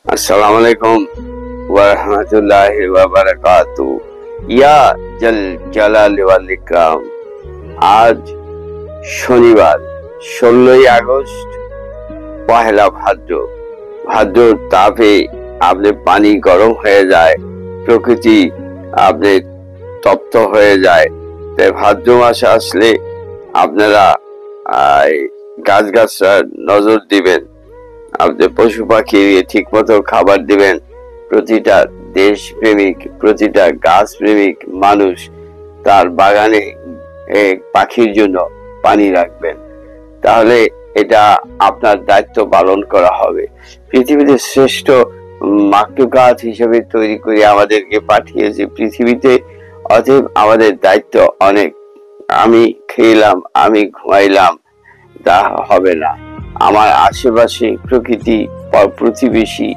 अस्सलाम वालेकुम वरहमतुल्लाहि वबरकातु। या जल জালাল ওয়াল ইকরাম। আজ শনিবার 16ই আগস্ট, পহেলা ভাদ্র। ভাদ্রর তাপে আপনার পানি গরম হয়ে যায়, প্রকৃতি আপনার তপ্ত হয়ে যায়। তাই ভাদ্র মাস আসলে আপনারা গাছগাছড়ার নজর দিবেন, আপনি পশু পাখি ঠিক মতো খাবার দিবেন। প্রতিটা দেশপ্রেমিক, প্রতিটা গাছ প্রেমিক মানুষ তার বাগানে পাখির জন্য পানি রাখবেন। তাহলে এটা আপনার দায়িত্ব পালন করা হবে। পৃথিবীতে শ্রেষ্ঠ মাকলুকাত হিসেবে তৈরি করে আমাদেরকে পাঠিয়েছে পৃথিবীতে, অতএব আমাদের দায়িত্ব অনেক। আমি খেলাম, আমি ঘুমাইলাম, তা হবে না। আমার আশেপাশে প্রকৃতি, প্রতিবেশী